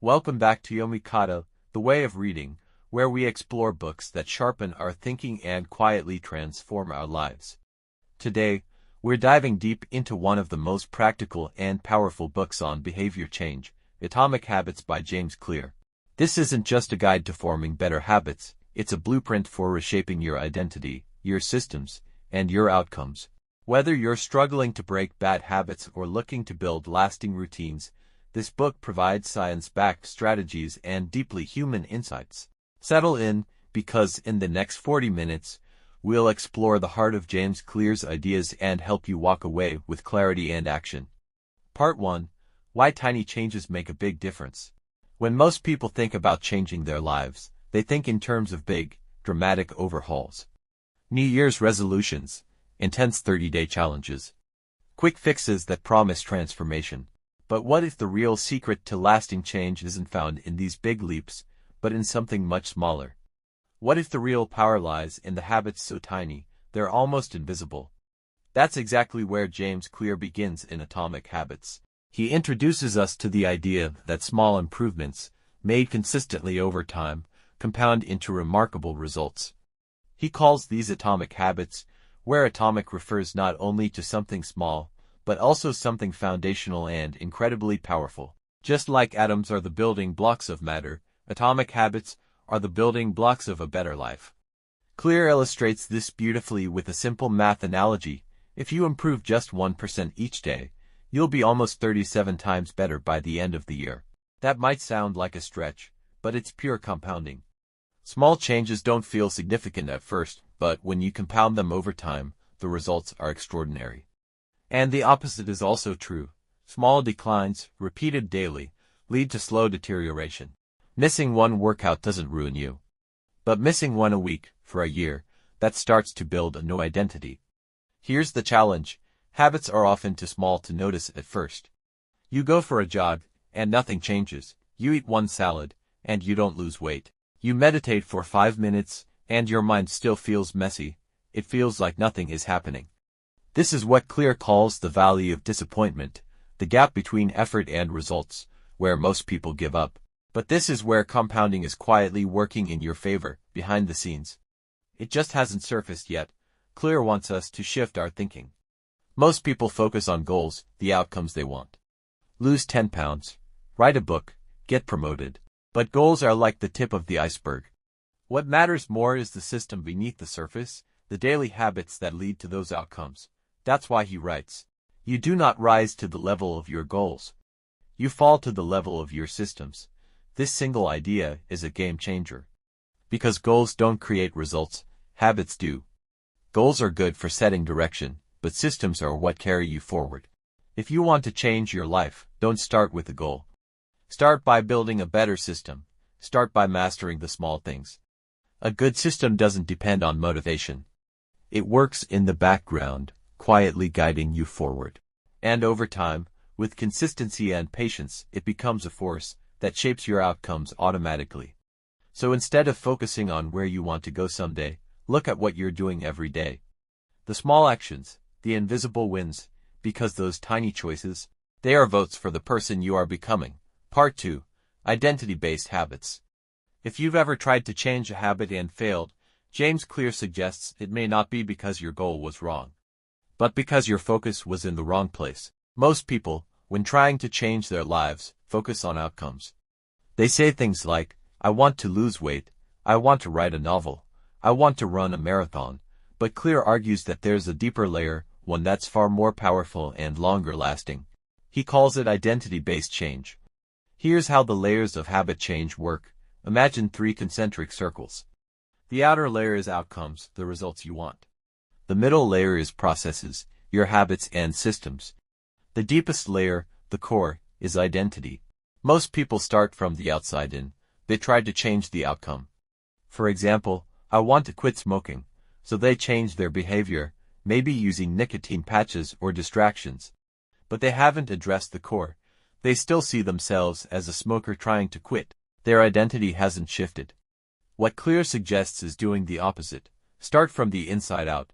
Welcome back to Yomikata, the way of reading, where we explore books that sharpen our thinking and quietly transform our lives. Today, we're diving deep into one of the most practical and powerful books on behavior change, Atomic Habits by James Clear. This isn't just a guide to forming better habits, it's a blueprint for reshaping your identity, your systems, and your outcomes. Whether you're struggling to break bad habits or looking to build lasting routines, this book provides science-backed strategies and deeply human insights. Settle in, because in the next 40 minutes, we'll explore the heart of James Clear's ideas and help you walk away with clarity and action. Part 1. Why tiny changes make a big difference. When most people think about changing their lives, they think in terms of big, dramatic overhauls. New Year's resolutions, intense 30-day challenges, quick fixes that promise transformation. But what if the real secret to lasting change isn't found in these big leaps, but in something much smaller? What if the real power lies in the habits so tiny, they're almost invisible? That's exactly where James Clear begins in Atomic Habits. He introduces us to the idea that small improvements, made consistently over time, compound into remarkable results. He calls these atomic habits, where atomic refers not only to something small, but also something foundational and incredibly powerful. Just like atoms are the building blocks of matter, atomic habits are the building blocks of a better life. Clear illustrates this beautifully with a simple math analogy. If you improve just 1% each day, you'll be almost 37 times better by the end of the year. That might sound like a stretch, but it's pure compounding. Small changes don't feel significant at first, but when you compound them over time, the results are extraordinary. And the opposite is also true. Small declines, repeated daily, lead to slow deterioration. Missing one workout doesn't ruin you. But missing one a week, for a year, that starts to build a new identity. Here's the challenge. Habits are often too small to notice at first. You go for a jog, and nothing changes. You eat one salad, and you don't lose weight. You meditate for 5 minutes, and your mind still feels messy. It feels like nothing is happening. This is what Clear calls the valley of disappointment, the gap between effort and results, where most people give up. But this is where compounding is quietly working in your favor, behind the scenes. It just hasn't surfaced yet. Clear wants us to shift our thinking. Most people focus on goals, the outcomes they want. Lose 10 pounds, write a book, get promoted. But goals are like the tip of the iceberg. What matters more is the system beneath the surface, the daily habits that lead to those outcomes. That's why he writes, you do not rise to the level of your goals. You fall to the level of your systems. This single idea is a game changer. Because goals don't create results, habits do. Goals are good for setting direction, but systems are what carry you forward. If you want to change your life, don't start with a goal. Start by building a better system. Start by mastering the small things. A good system doesn't depend on motivation. It works in the background, quietly guiding you forward. And over time, with consistency and patience, it becomes a force that shapes your outcomes automatically. So instead of focusing on where you want to go someday, look at what you're doing every day. The small actions, the invisible wins, because those tiny choices, they are votes for the person you are becoming. Part 2. Identity-based habits. If you've ever tried to change a habit and failed, James Clear suggests it may not be because your goal was wrong, but because your focus was in the wrong place. Most people, when trying to change their lives, focus on outcomes. They say things like, I want to lose weight, I want to write a novel, I want to run a marathon, but Clear argues that there's a deeper layer, one that's far more powerful and longer lasting. He calls it identity-based change. Here's how the layers of habit change work. Imagine 3 concentric circles. The outer layer is outcomes, the results you want. The middle layer is processes, your habits and systems. The deepest layer, the core, is identity. Most people start from the outside in. They try to change the outcome. For example, I want to quit smoking, so they change their behavior, maybe using nicotine patches or distractions. But they haven't addressed the core. They still see themselves as a smoker trying to quit. Their identity hasn't shifted. What Clear suggests is doing the opposite. Start from the inside out.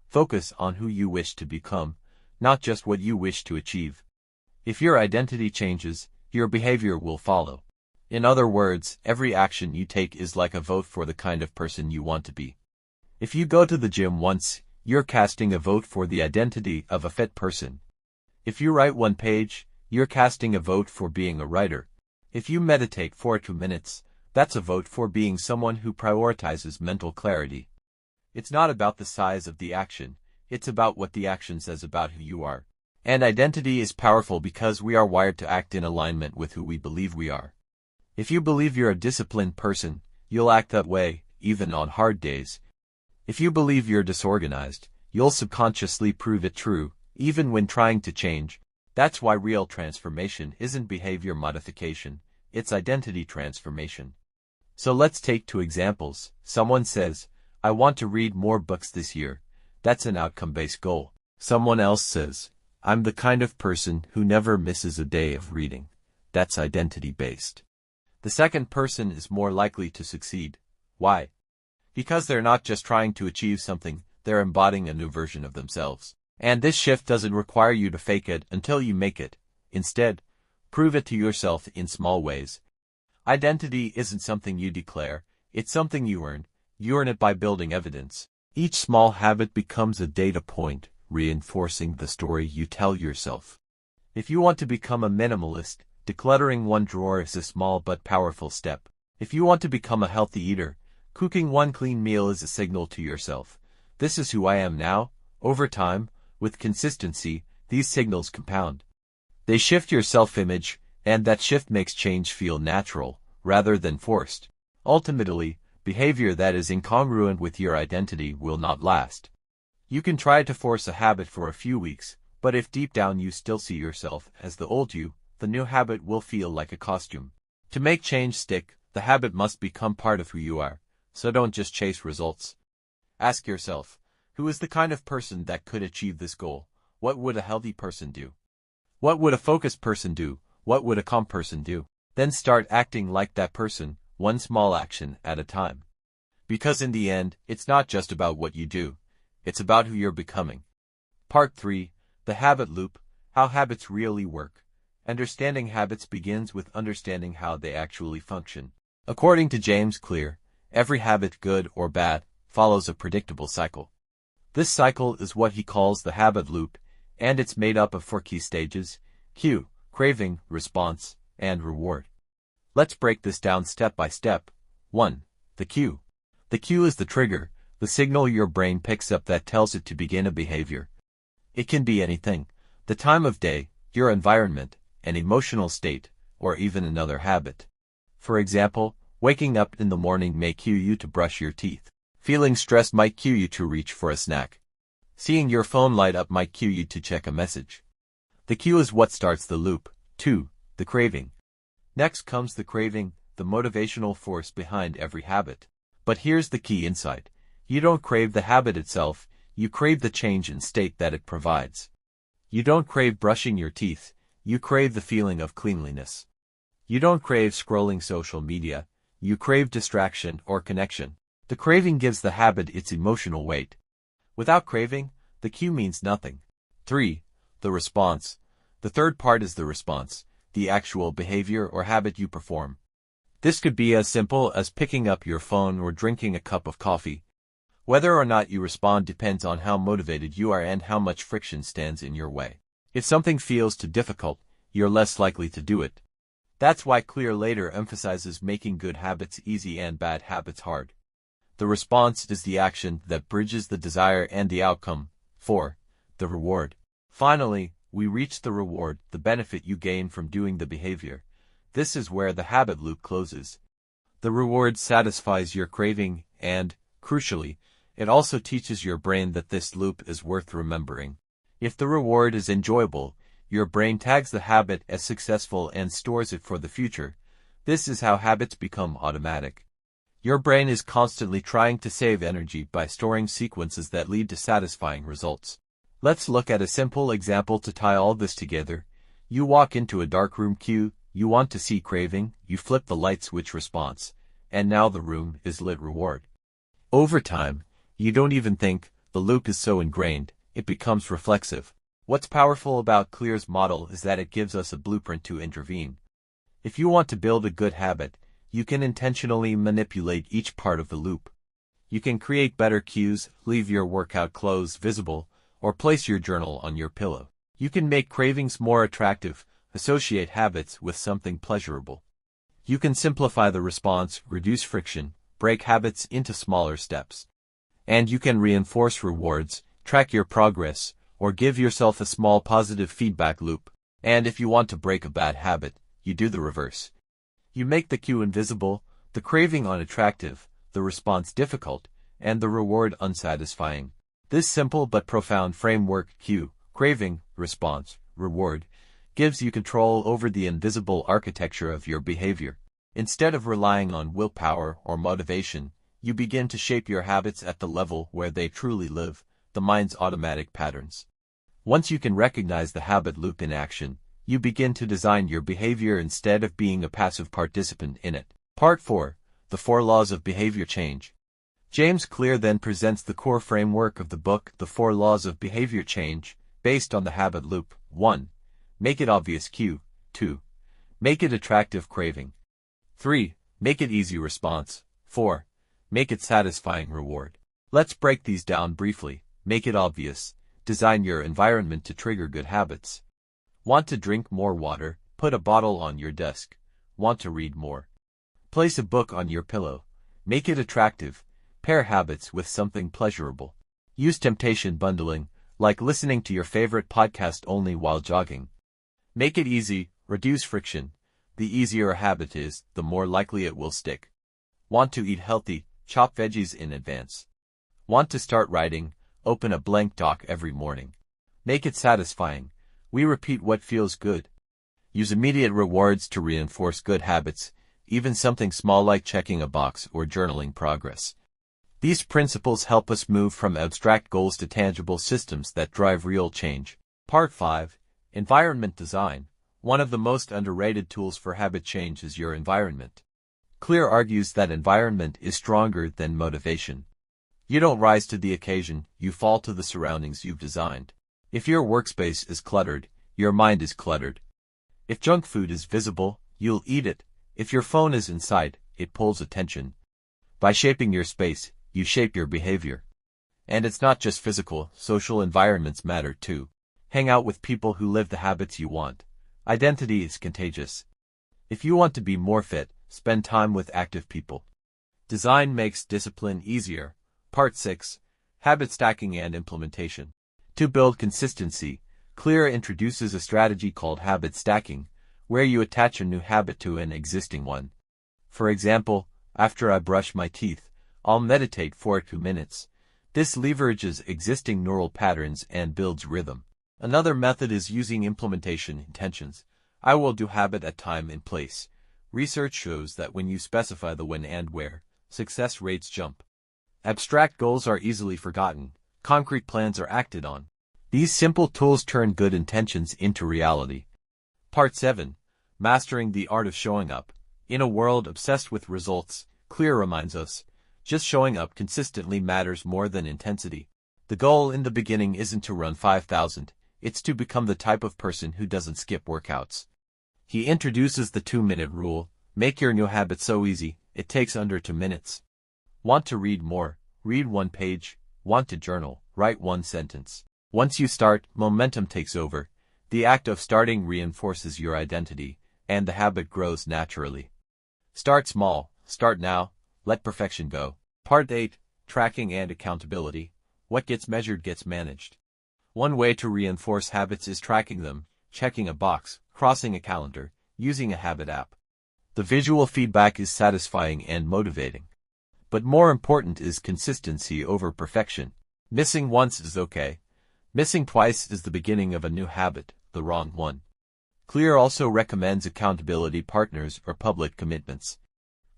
Focus on who you wish to become, not just what you wish to achieve. If your identity changes, your behavior will follow. In other words, every action you take is like a vote for the kind of person you want to be. If you go to the gym once, you're casting a vote for the identity of a fit person. If you write one page, you're casting a vote for being a writer. If you meditate for 2 minutes, that's a vote for being someone who prioritizes mental clarity. It's not about the size of the action, it's about what the action says about who you are. And identity is powerful because we are wired to act in alignment with who we believe we are. If you believe you're a disciplined person, you'll act that way, even on hard days. If you believe you're disorganized, you'll subconsciously prove it true, even when trying to change. That's why real transformation isn't behavior modification, it's identity transformation. So let's take 2 examples. Someone says, I want to read more books this year. That's an outcome-based goal. Someone else says, I'm the kind of person who never misses a day of reading. That's identity-based. The second person is more likely to succeed. Why? Because they're not just trying to achieve something, they're embodying a new version of themselves. And this shift doesn't require you to fake it until you make it. Instead, prove it to yourself in small ways. Identity isn't something you declare, it's something you earn. You earn it by building evidence. Each small habit becomes a data point, reinforcing the story you tell yourself. If you want to become a minimalist, decluttering one drawer is a small but powerful step. If you want to become a healthy eater, cooking one clean meal is a signal to yourself. This is who I am now. Over time, with consistency, these signals compound. They shift your self-image, and that shift makes change feel natural, rather than forced. Ultimately, behavior that is incongruent with your identity will not last. You can try to force a habit for a few weeks, but if deep down you still see yourself as the old you, the new habit will feel like a costume. To make change stick, the habit must become part of who you are, so don't just chase results. Ask yourself, who is the kind of person that could achieve this goal? What would a healthy person do? What would a focused person do? What would a calm person do? Then start acting like that person, one small action at a time. Because in the end, it's not just about what you do, it's about who you're becoming. Part 3, The Habit Loop, How Habits Really Work. Understanding habits begins with understanding how they actually function. According to James Clear, every habit, good or bad, follows a predictable cycle. This cycle is what he calls the habit loop, and it's made up of 4 key stages: cue, craving, response, and reward. Let's break this down step by step. 1. The cue. The cue is the trigger, the signal your brain picks up that tells it to begin a behavior. It can be anything: the time of day, your environment, an emotional state, or even another habit. For example, waking up in the morning may cue you to brush your teeth. Feeling stressed might cue you to reach for a snack. Seeing your phone light up might cue you to check a message. The cue is what starts the loop. 2. The craving. Next comes the craving, the motivational force behind every habit. But here's the key insight. You don't crave the habit itself, you crave the change in state that it provides. You don't crave brushing your teeth, you crave the feeling of cleanliness. You don't crave scrolling social media, you crave distraction or connection. The craving gives the habit its emotional weight. Without craving, the cue means nothing. 3. The response. The third part is the response, the actual behavior or habit you perform. This could be as simple as picking up your phone or drinking a cup of coffee. Whether or not you respond depends on how motivated you are and how much friction stands in your way. If something feels too difficult, you're less likely to do it. That's why Clear later emphasizes making good habits easy and bad habits hard. The response is the action that bridges the desire and the outcome. 4. The reward. Finally, we reach the reward, the benefit you gain from doing the behavior. This is where the habit loop closes. The reward satisfies your craving and, crucially, it also teaches your brain that this loop is worth remembering. If the reward is enjoyable, your brain tags the habit as successful and stores it for the future. This is how habits become automatic. Your brain is constantly trying to save energy by storing sequences that lead to satisfying results. Let's look at a simple example to tie all this together. You walk into a dark room, cue, you want to see, craving, you flip the light switch, response, and now the room is lit, reward. Over time, you don't even think, the loop is so ingrained, it becomes reflexive. What's powerful about Clear's model is that it gives us a blueprint to intervene. If you want to build a good habit, you can intentionally manipulate each part of the loop. You can create better cues, leave your workout clothes visible, or place your journal on your pillow. You can make cravings more attractive, associate habits with something pleasurable. You can simplify the response, reduce friction, break habits into smaller steps. And you can reinforce rewards, track your progress, or give yourself a small positive feedback loop. And if you want to break a bad habit, you do the reverse. You make the cue invisible, the craving unattractive, the response difficult, and the reward unsatisfying. This simple but profound framework, cue, craving, response, reward, gives you control over the invisible architecture of your behavior. Instead of relying on willpower or motivation, you begin to shape your habits at the level where they truly live, the mind's automatic patterns. Once you can recognize the habit loop in action, you begin to design your behavior instead of being a passive participant in it. Part 4. The 4 Laws of Behavior Change. James Clear then presents the core framework of the book, The 4 Laws of Behavior Change, based on the habit loop. 1. Make it obvious cue. 2. Make it attractive craving. 3. Make it easy response. 4. Make it satisfying reward. Let's break these down briefly. Make it obvious. Design your environment to trigger good habits. Want to drink more water? Put a bottle on your desk. Want to read more? Place a book on your pillow. Make it attractive. Pair habits with something pleasurable. Use temptation bundling, like listening to your favorite podcast only while jogging. Make it easy. Reduce friction. The easier a habit is, the more likely it will stick. Want to eat healthy? Chop veggies in advance. Want to start writing? Open a blank doc every morning. Make it satisfying. We repeat what feels good. Use immediate rewards to reinforce good habits, even something small like checking a box or journaling progress. These principles help us move from abstract goals to tangible systems that drive real change. Part 5. Environment Design. One of the most underrated tools for habit change is your environment. Clear argues that environment is stronger than motivation. You don't rise to the occasion, you fall to the surroundings you've designed. If your workspace is cluttered, your mind is cluttered. If junk food is visible, you'll eat it. If your phone is in sight, it pulls attention. By shaping your space, you shape your behavior. And it's not just physical, social environments matter too. Hang out with people who live the habits you want. Identity is contagious. If you want to be more fit, spend time with active people. Design makes discipline easier. Part 6. Habit Stacking and Implementation. To build consistency, Clear introduces a strategy called habit stacking, where you attach a new habit to an existing one. For example, after I brush my teeth, I'll meditate for 2 minutes. This leverages existing neural patterns and builds rhythm. Another method is using implementation intentions. I will do habit at time and place. Research shows that when you specify the when and where, success rates jump. Abstract goals are easily forgotten. Concrete plans are acted on. These simple tools turn good intentions into reality. Part 7. Mastering the Art of Showing Up. In a world obsessed with results, Clear reminds us, just showing up consistently matters more than intensity. The goal in the beginning isn't to run 5,000, it's to become the type of person who doesn't skip workouts. He introduces the 2-minute rule. Make your new habit so easy, it takes under 2 minutes. Want to read more? Read 1 page. Want to journal? Write 1 sentence. Once you start, momentum takes over. The act of starting reinforces your identity, and the habit grows naturally. Start small. Start now. Let perfection go. Part 8. Tracking and Accountability. What gets measured gets managed. One way to reinforce habits is tracking them, checking a box, crossing a calendar, using a habit app. The visual feedback is satisfying and motivating. But more important is consistency over perfection. Missing once is okay. Missing twice is the beginning of a new habit, the wrong one. Clear also recommends accountability partners or public commitments.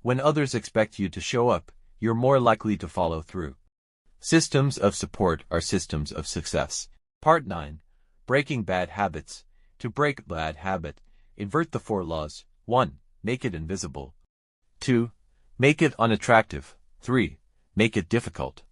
When others expect you to show up, you're more likely to follow through. Systems of support are systems of success. Part 9. Breaking Bad Habits. To break a bad habit, invert the 4 laws. 1. Make it invisible. 2. Make it unattractive. 3. Make it difficult.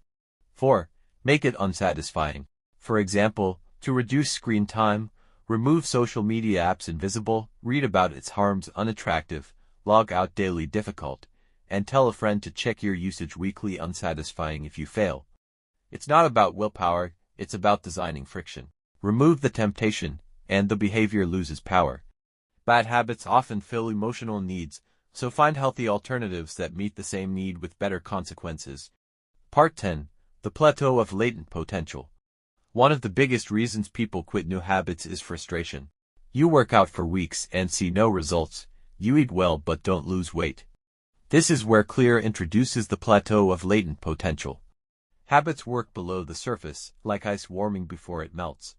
4. Make it unsatisfying. For example, to reduce screen time, Remove social media apps invisible, read about its harms unattractive, log out daily difficult, and tell a friend to check your usage weekly unsatisfying if you fail. It's not about willpower, it's about designing friction. Remove the temptation, and the behavior loses power. Bad habits often fill emotional needs, so find healthy alternatives that meet the same need with better consequences. Part 10. The Plateau of Latent Potential. One of the biggest reasons people quit new habits is frustration. You work out for weeks and see no results. You eat well but don't lose weight. This is where Clear introduces the plateau of latent potential. Habits work below the surface, like ice warming before it melts.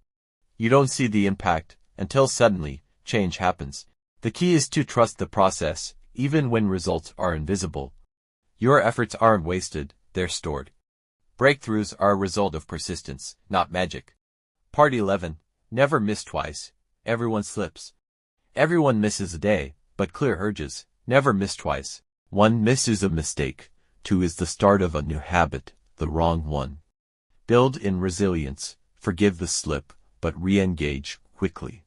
You don't see the impact until suddenly change happens. The key is to trust the process, even when results are invisible. Your efforts aren't wasted, they're stored. Breakthroughs are a result of persistence, not magic. Part 11. Never miss twice. Everyone slips. Everyone misses a day, but Clear urges, never miss twice. 1 miss is a mistake. 2 is the start of a new habit, the wrong one. Build in resilience, forgive the slip, but re-engage quickly.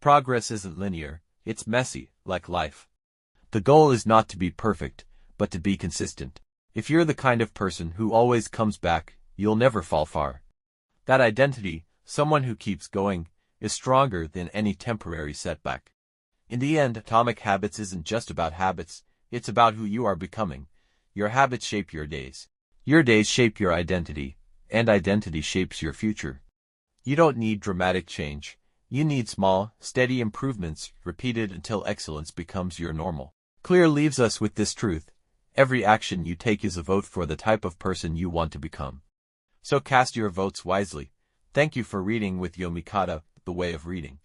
Progress isn't linear, it's messy, like life. The goal is not to be perfect, but to be consistent. If you're the kind of person who always comes back, you'll never fall far. That identity, someone who keeps going, is stronger than any temporary setback. In the end, Atomic Habits isn't just about habits, it's about who you are becoming. Your habits shape your days. Your days shape your identity, and identity shapes your future. You don't need dramatic change. You need small, steady improvements, repeated until excellence becomes your normal. Clear leaves us with this truth. Every action you take is a vote for the type of person you want to become. So cast your votes wisely. Thank you for reading with Yomikata, The Way of Reading.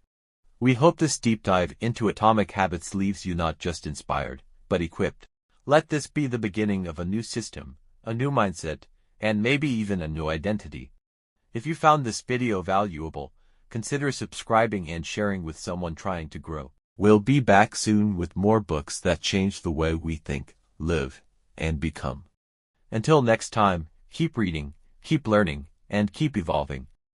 We hope this deep dive into Atomic Habits leaves you not just inspired, but equipped. Let this be the beginning of a new system, a new mindset, and maybe even a new identity. If you found this video valuable, consider subscribing and sharing with someone trying to grow. We'll be back soon with more books that change the way we think, live, and become. Until next time, keep reading, keep learning, and keep evolving.